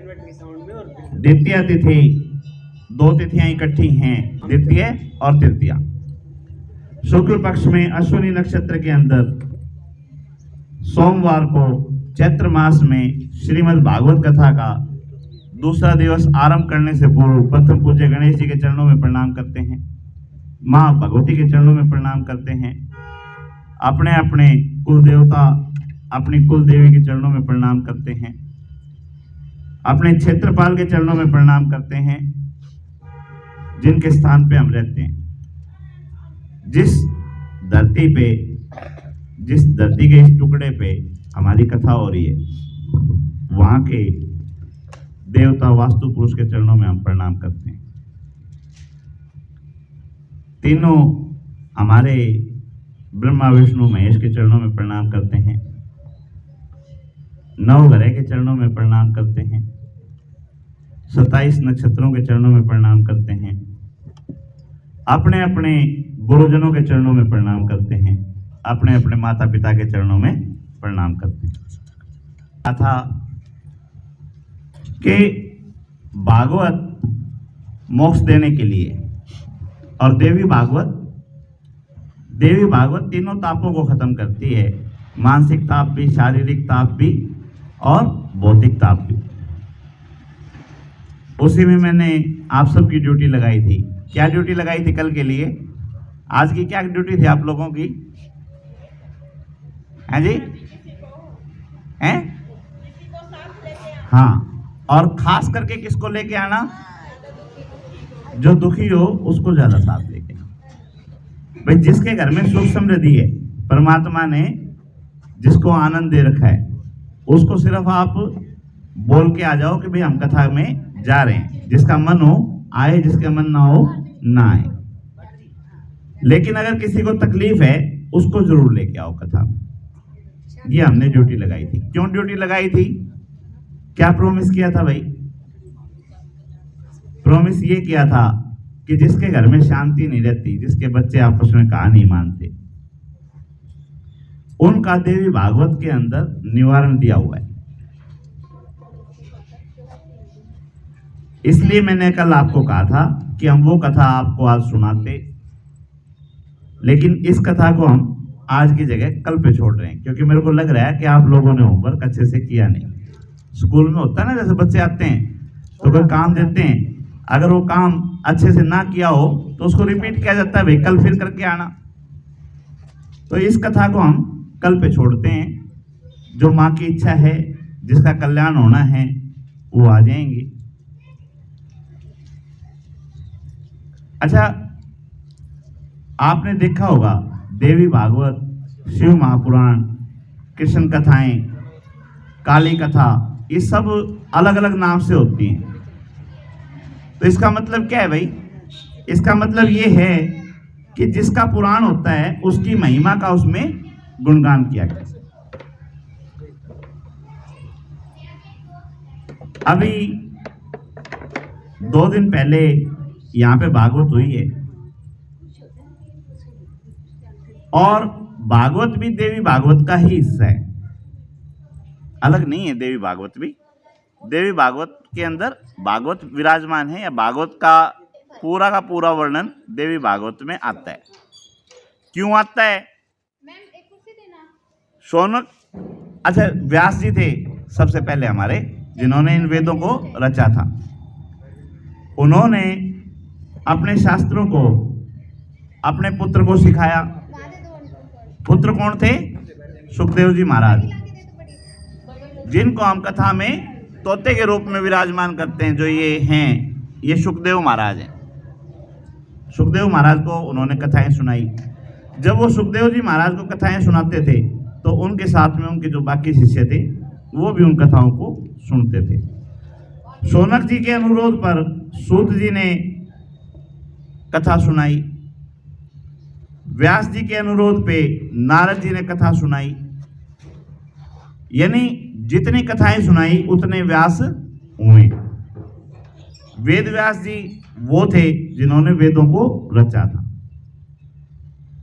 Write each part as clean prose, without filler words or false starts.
द्वितीय तिथि, दो तिथियां इकट्ठी हैं, द्वितीय और तृतीया। शुक्ल पक्ष में अश्विनी नक्षत्र के अंदर सोमवार को चैत्र मास में श्रीमद् भागवत कथा का दूसरा दिवस आरंभ करने से पूर्व प्रथम पूज्य गणेश जी के चरणों में प्रणाम करते हैं, माँ भगवती के चरणों में प्रणाम करते हैं, अपने अपने कुल देवता अपनी कुल देवी के चरणों में प्रणाम करते हैं, अपने क्षेत्रपाल के चरणों में प्रणाम करते हैं, जिनके स्थान पे हम रहते हैं। जिस धरती के इस टुकड़े पे हमारी कथा हो रही है, वहां के देवता वास्तु पुरुष के चरणों में हम प्रणाम करते हैं। तीनों हमारे ब्रह्मा विष्णु महेश के चरणों में प्रणाम करते हैं, नवग्रह के चरणों में प्रणाम करते हैं, 27 नक्षत्रों के चरणों में प्रणाम करते हैं, अपने अपने गुरुजनों के चरणों में प्रणाम करते हैं, अपने अपने माता पिता के चरणों में प्रणाम करते हैं। था कि भागवत मोक्ष देने के लिए और देवी भागवत तीनों तापों को खत्म करती है, मानसिक ताप भी, शारीरिक ताप भी और भौतिक ताप भी। उसी में मैंने आप सबकी ड्यूटी लगाई थी। क्या ड्यूटी लगाई थी कल के लिए? आज की क्या ड्यूटी थी आप लोगों की? हैं जी? हैं? हाँ, और खास करके किसको लेके आना? जो दुखी हो उसको ज्यादा साथ लेके आना। भाई जिसके घर में सुख समृद्धि है, परमात्मा ने जिसको आनंद दे रखा है, उसको सिर्फ आप बोल के आ जाओ कि भाई हम कथा में जा रहे हैं। जिसका मन हो आए, जिसका मन ना हो ना आए। लेकिन अगर किसी को तकलीफ है उसको जरूर लेके आओ कथा में। ये हमने ड्यूटी लगाई थी। क्यों ड्यूटी लगाई थी? क्या प्रॉमिस किया था भाई? प्रॉमिस ये किया था कि जिसके घर में शांति नहीं रहती, जिसके बच्चे आपस में कहा नहीं मानते, उनका देवी भागवत के अंदर निवारण दिया हुआ है। इसलिए मैंने कल आपको कहा था कि हम वो कथा आपको आज सुनाते, लेकिन इस कथा को हम आज की जगह कल पे छोड़ रहे हैं, क्योंकि मेरे को लग रहा है कि आप लोगों ने होमवर्क अच्छे से किया नहीं। स्कूल में होता है ना, जैसे बच्चे आते हैं तो कोई काम देते हैं, अगर वो काम अच्छे से ना किया हो तो उसको रिपीट किया जाता है, भाई कल फिर करके आना। तो इस कथा को हम कल पे छोड़ते हैं। जो माँ की इच्छा है, जिसका कल्याण होना है, वो आ जाएंगे। अच्छा, आपने देखा होगा देवी भागवत, शिव महापुराण, कृष्ण कथाएं, काली कथा, ये सब अलग अलग नाम से होती हैं। तो इसका मतलब क्या है भाई? इसका मतलब ये है कि जिसका पुराण होता है उसकी महिमा का उसमें गुणगान किया गया। अभी 2 दिन पहले यहाँ पे भागवत हुई है, और भागवत भी देवी भागवत का ही हिस्सा है, अलग नहीं है। देवी भागवत भी, देवी भागवत के अंदर भागवत विराजमान है, या भागवत का पूरा वर्णन देवी भागवत में आता है। क्यों आता है? शौनक, अच्छा, व्यास जी थे सबसे पहले हमारे, जिन्होंने इन वेदों को रचा था। उन्होंने अपने शास्त्रों को अपने पुत्र को सिखाया। पुत्र कौन थे? सुखदेव जी महाराज, जिनको हम कथा में तोते के रूप में विराजमान करते हैं। जो ये हैं, ये सुखदेव महाराज हैं। सुखदेव महाराज को उन्होंने कथाएं सुनाई। जब वो सुखदेव जी महाराज को कथाएं सुनाते थे तो उनके साथ में उनके जो बाकी शिष्य थे वो भी उन कथाओं को सुनते थे। शौनक जी के अनुरोध पर सूत जी ने कथा सुनाई, व्यास जी के अनुरोध पे नारद जी ने कथा सुनाई। यानी जितनी कथाएं सुनाई उतने व्यास हुए। वेद व्यास जी वो थे जिन्होंने वेदों को रचा था।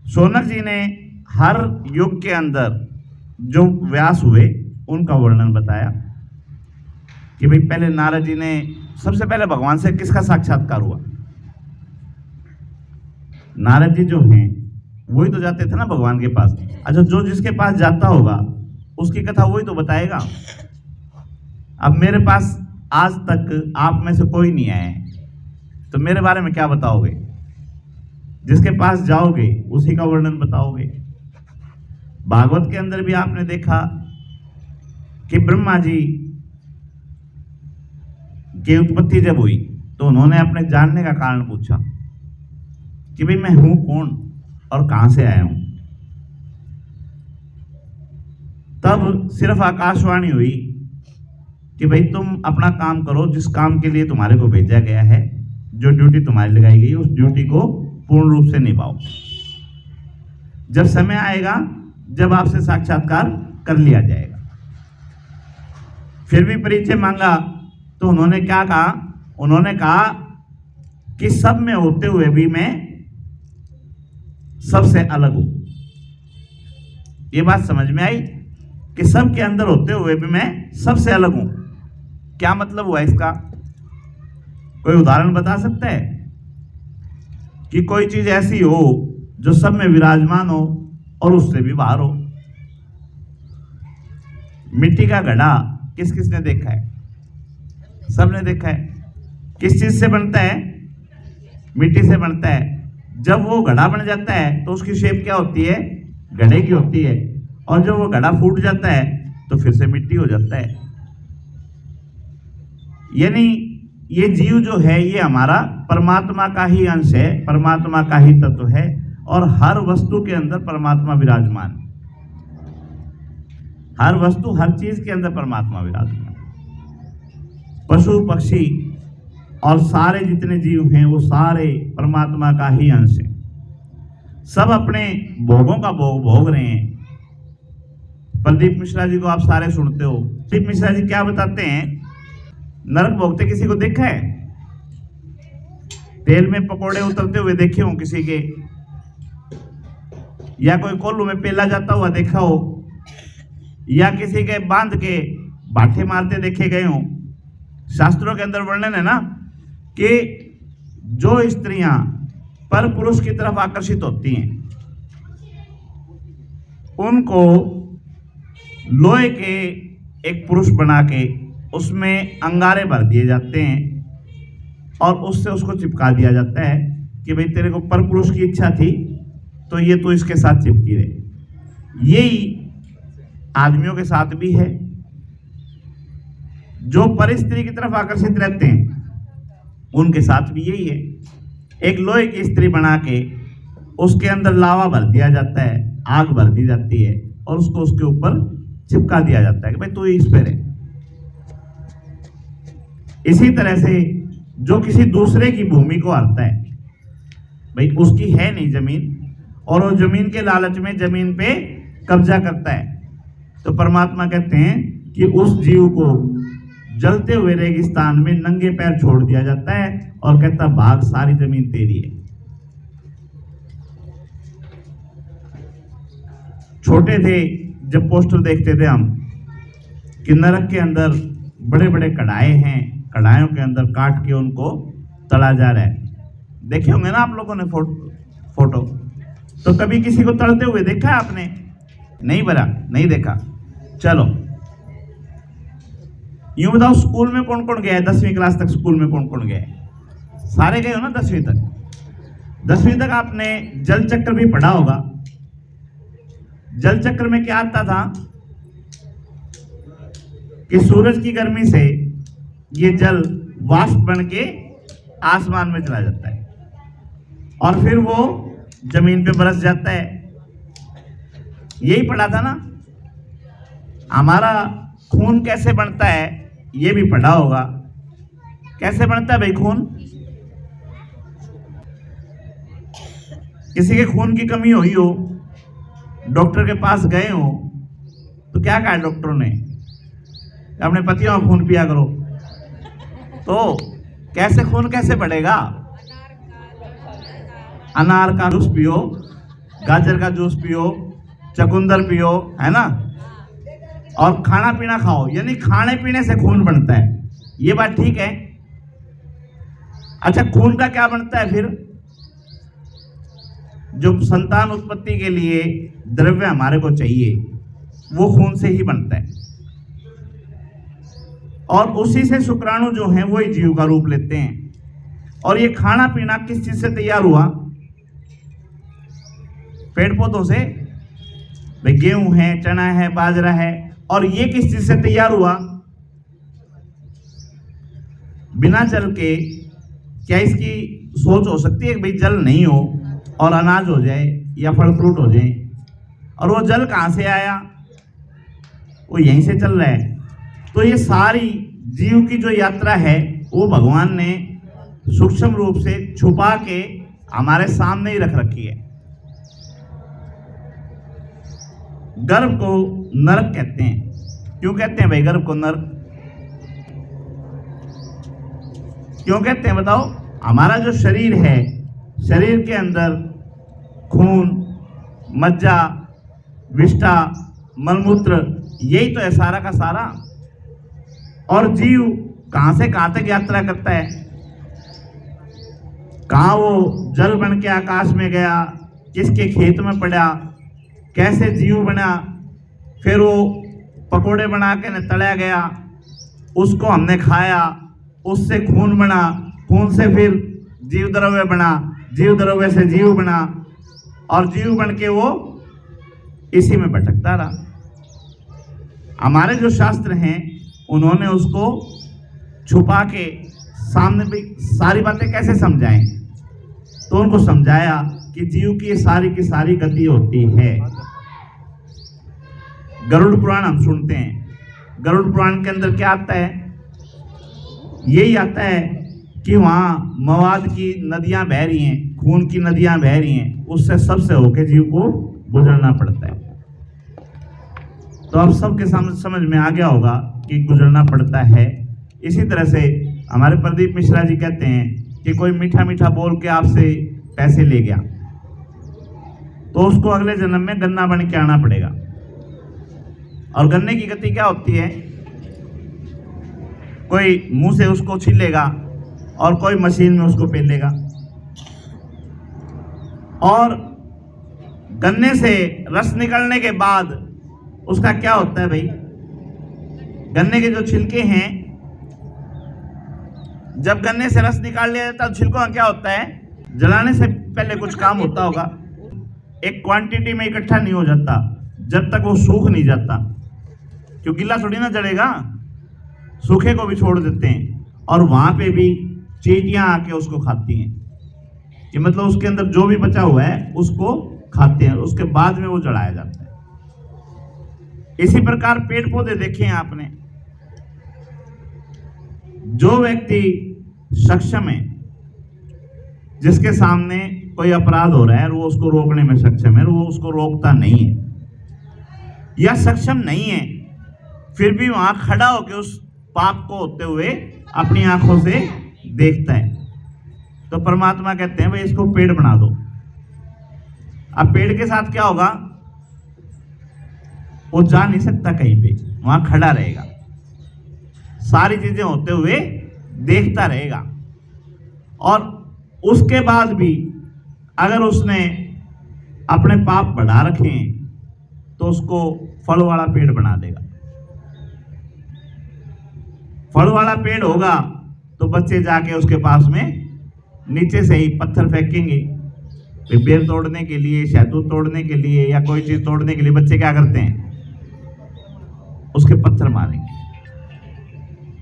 शौनक जी ने हर युग के अंदर जो व्यास हुए उनका वर्णन बताया। कि भाई पहले नारद जी ने सबसे पहले भगवान से किसका साक्षात्कार हुआ? नारद जी जो हैं वही तो जाते थे ना भगवान के पास। अच्छा, जो जिसके पास जाता होगा उसकी कथा वही तो बताएगा। अब मेरे पास आज तक आप में से कोई नहीं आए, तो मेरे बारे में क्या बताओगे? जिसके पास जाओगे उसी का वर्णन बताओगे। भागवत के अंदर भी आपने देखा कि ब्रह्मा जी की उत्पत्ति जब हुई तो उन्होंने अपने जानने का कारण पूछा कि भाई मैं हूं कौन और कहां से आया हूं। तब सिर्फ आकाशवाणी हुई कि भाई तुम अपना काम करो, जिस काम के लिए तुम्हारे को भेजा गया है, जो ड्यूटी तुम्हारी लगाई गई उस ड्यूटी को पूर्ण रूप से निभाओ। जब समय आएगा जब आपसे साक्षात्कार कर लिया जाएगा। फिर भी परिचय मांगा तो उन्होंने क्या कहा? उन्होंने कहा कि सब में होते हुए भी मैं सबसे अलग हूं। ये बात समझ में आई कि सब के अंदर होते हुए भी मैं सबसे अलग हूं। क्या मतलब हुआ इसका? कोई उदाहरण बता सकता है कि कोई चीज ऐसी हो जो सब में विराजमान हो और उससे भी बाहर हो? मिट्टी का घड़ा किस किसने देखा है? सबने देखा है। किस चीज से बनता है? मिट्टी से बनता है। जब वो घड़ा बन जाता है तो उसकी शेप क्या होती है? घड़े की होती है। और जब वो घड़ा फूट जाता है तो फिर से मिट्टी हो जाता है। यानी ये जीव जो है ये हमारा परमात्मा का ही अंश है, परमात्मा का ही तत्व है, और हर वस्तु के अंदर परमात्मा विराजमान है। हर वस्तु, हर चीज के अंदर परमात्मा विराजमान। पशु पक्षी और सारे जितने जीव हैं वो सारे परमात्मा का ही अंश है। सब अपने भोगों का भोग भोग रहे हैं। प्रदीप मिश्रा जी को आप सारे सुनते हो। प्रदीप मिश्रा जी क्या बताते हैं? नरक भोगते किसी को देखा है? तेल में पकोड़े उतरते हुए देखे हो किसी के? या कोई कोल्हू में पेला जाता हुआ देखा हो? या किसी के बांध के बाठे मारते देखे गए हो? शास्त्रों के अंदर वर्णन है ना कि जो स्त्रियां पर पुरुष की तरफ आकर्षित होती हैं उनको लोहे के एक पुरुष बना के उसमें अंगारे भर दिए जाते हैं और उससे उसको चिपका दिया जाता है कि भाई तेरे को पर पुरुष की इच्छा थी तो ये तो इसके साथ चिपकी रहे। यही आदमियों के साथ भी है। जो पर स्त्री की तरफ आकर्षित रहते हैं उनके साथ भी यही है। एक लोहे की स्त्री बना के उसके अंदर लावा भर दिया जाता है, आग भर दी जाती है और उसको उसके ऊपर चिपका दिया जाता है कि भाई तू इस पे रहे। इसी तरह से जो किसी दूसरे की भूमि को हरता है, भाई उसकी है नहीं जमीन और वो जमीन के लालच में जमीन पे कब्जा करता है, तो परमात्मा कहते हैं कि उस जीव को जलते हुए रेगिस्तान में नंगे पैर छोड़ दिया जाता है और कहता भाग, सारी जमीन तेरी है। छोटे थे जब पोस्टर देखते थे हम कि नरक के अंदर बड़े बड़े कढ़ाए हैं, कढ़ाइयों के अंदर काट के उनको तला जा रहा है। देखे होंगे ना आप लोगों ने फोटो। तो कभी किसी को तलते हुए देखा है आपने? नहीं बरा, नहीं देखा। चलो यूं बताओ, स्कूल में कौन कौन गया है? 10वीं क्लास तक स्कूल में कौन कौन गया है? सारे गए हो ना 10वीं तक। 10वीं तक आपने जल चक्र भी पढ़ा होगा। जल चक्र में क्या आता था कि सूरज की गर्मी से ये जल वाष्प बन के आसमान में चला जाता है और फिर वो जमीन पे बरस जाता है। यही पढ़ा था ना। हमारा खून कैसे बनता है ये भी पढ़ा होगा। कैसे बनता है भाई खून? किसी के खून की कमी हुई हो, डॉक्टर के पास गए हो, तो क्या कहा डॉक्टरों ने? अपने पतियों का खून पिया करो। तो कैसे खून कैसे बढ़ेगा? अनार का जूस पियो, गाजर का जूस पियो, चुकंदर पियो, है ना, और खाना पीना खाओ, यानी खाने पीने से खून बनता है। ये बात ठीक है। अच्छा, खून का क्या बनता है फिर? जो संतान उत्पत्ति के लिए द्रव्य हमारे को चाहिए वो खून से ही बनता है, और उसी से शुक्राणु जो हैं वही जीव का रूप लेते हैं। और ये खाना पीना किस चीज से तैयार हुआ? पेड़ पौधों से। भाई गेहूं है, चना है, बाजरा है, और ये किस चीज से तैयार हुआ? बिना जल के क्या इसकी सोच हो सकती है कि भाई जल नहीं हो और अनाज हो जाए या फल फ्रूट हो जाए? और वो जल कहां से आया? वो यहीं से चल रहा है। तो ये सारी जीव की जो यात्रा है वो भगवान ने सूक्ष्म रूप से छुपा के हमारे सामने ही रख रखी है। गर्भ को नरक कहते हैं। क्यों कहते हैं भाई गर्भ को नरक? क्यों कहते हैं बताओ? हमारा जो शरीर है, शरीर के अंदर खून, मज्जा, विष्ठा, मलमूत्र, यही तो है सारा का सारा। और जीव कहां से कहां तक यात्रा करता है? कहां वो जल बन के आकाश में गया, किसके खेत में पड़ा, कैसे जीव बना, फिर वो पकोड़े बना के न तड़ा गया, उसको हमने खाया, उससे खून बना, खून से फिर जीव द्रव्य बना, जीव द्रव्य से जीव बना, और जीव बन के वो इसी में भटकता रहा। हमारे जो शास्त्र हैं उन्होंने उसको छुपा के सामने भी सारी बातें कैसे समझाएं? तो उनको समझाया कि जीव की सारी गति होती है। गरुड़ पुराण हम सुनते हैं। गरुड़ पुराण के अंदर क्या आता है? यही आता है कि वहां मवाद की नदियां बह रही हैं, खून की नदियां बह रही हैं, उससे सबसे होके जीव को गुजरना पड़ता है। तो अब सबके समझ में आ गया होगा कि गुजरना पड़ता है। इसी तरह से हमारे प्रदीप मिश्रा जी कहते हैं कि कोई मीठा मीठा बोल के आपसे पैसे ले गया तो उसको अगले जन्म में गन्ना बन के आना पड़ेगा। और गन्ने की गति क्या होती है? कोई मुंह से उसको छीलेगा और कोई मशीन में उसको पेलेगा। और गन्ने से रस निकलने के बाद उसका क्या होता है भाई? गन्ने के जो छिलके हैं, जब गन्ने से रस निकाल लिया जाता है तो छिलकों का क्या होता है? जलाने से पहले कुछ काम होता होगा। एक क्वांटिटी में इकट्ठा नहीं हो जाता जब तक वो सूख नहीं जाता, क्योंकि गीला थोड़ी ना जलेगा, सूखे को भी छोड़ देते हैं। और वहां पे भी चींटियां आके उसको खाती हैं, कि मतलब उसके अंदर जो भी बचा हुआ है उसको खाते हैं, उसके बाद में वो जलाया जाता है। इसी प्रकार पेड़ पौधे देखे हैं आपने। जो व्यक्ति सक्षम है, जिसके सामने कोई अपराध हो रहा है और वो उसको रोकने में सक्षम है, वो उसको रोकता नहीं है, या सक्षम नहीं है, फिर भी वहां खड़ा होकर उस पाप को होते हुए अपनी आंखों से देखता है, तो परमात्मा कहते हैं भाई इसको पेड़ बना दो। अब पेड़ के साथ क्या होगा? वो जा नहीं सकता कहीं पे, वहां खड़ा रहेगा, सारी चीजें होते हुए देखता रहेगा। और उसके बाद भी अगर उसने अपने पाप बढ़ा रखे हैं तो उसको फल वाला पेड़ बना देगा। फल वाला पेड़ होगा तो बच्चे जाके उसके पास में नीचे से ही पत्थर फेंकेंगे, बेर तोड़ने के लिए, शहतूत तोड़ने के लिए, या कोई चीज तोड़ने के लिए बच्चे क्या करते हैं? उसके पत्थर मारेंगे।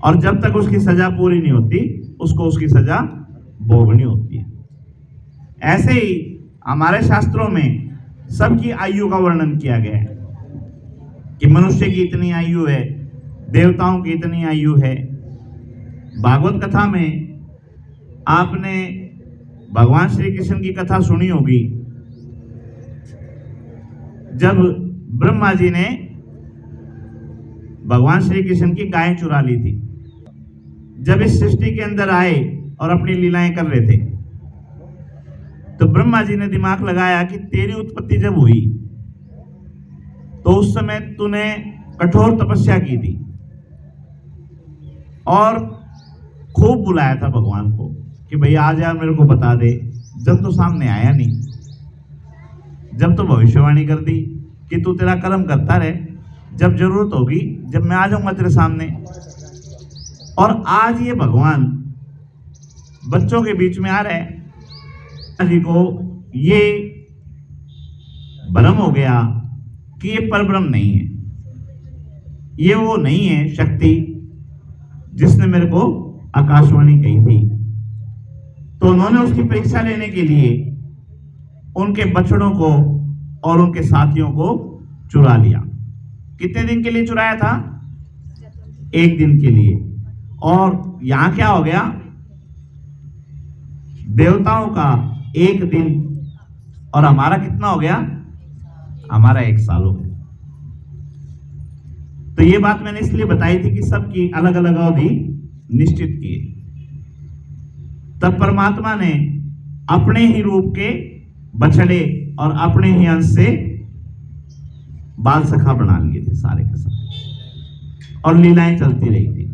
और जब तक उसकी सजा पूरी नहीं होती उसको उसकी सजा भोगनी होती है। ऐसे ही हमारे शास्त्रों में सबकी आयु का वर्णन किया गया है कि मनुष्य की इतनी आयु है, देवताओं की इतनी आयु है। भागवत कथा में आपने भगवान श्री कृष्ण की कथा सुनी होगी, जब ब्रह्मा जी ने भगवान श्री कृष्ण की गायें चुरा ली थी। जब इस सृष्टि के अंदर आए और अपनी लीलाएं कर रहे थे तो ब्रह्मा जी ने दिमाग लगाया कि तेरी उत्पत्ति जब हुई तो उस समय तूने कठोर तपस्या की थी और खूब बुलाया था भगवान को कि भैया आ जा, मेरे को बता दे। जब तो सामने आया नहीं, जब तो भविष्यवाणी कर दी कि तू तेरा कर्म करता रहे, जब जरूरत होगी जब मैं आ जाऊंगा तेरे सामने। और आज ये भगवान बच्चों के बीच में आ रहे हैं। जी को ये भ्रम हो गया कि ये परब्रह्म नहीं है, ये वो नहीं है शक्ति जिसने मेरे को आकाशवाणी कही थी। तो उन्होंने उसकी परीक्षा लेने के लिए उनके बछड़ों को और उनके साथियों को चुरा लिया। कितने दिन के लिए चुराया था? 1 दिन के लिए। और यहां क्या हो गया? देवताओं का 1 दिन और हमारा कितना हो गया? हमारा 1 साल हो गया। तो ये बात मैंने इसलिए बताई थी कि सबकी अलग अलग अवधि निश्चित की। तब परमात्मा ने अपने ही रूप के बछड़े और अपने ही अंश से बाल सखा बना लिए थे सारे के सारे, और लीलाएं चलती रही थी।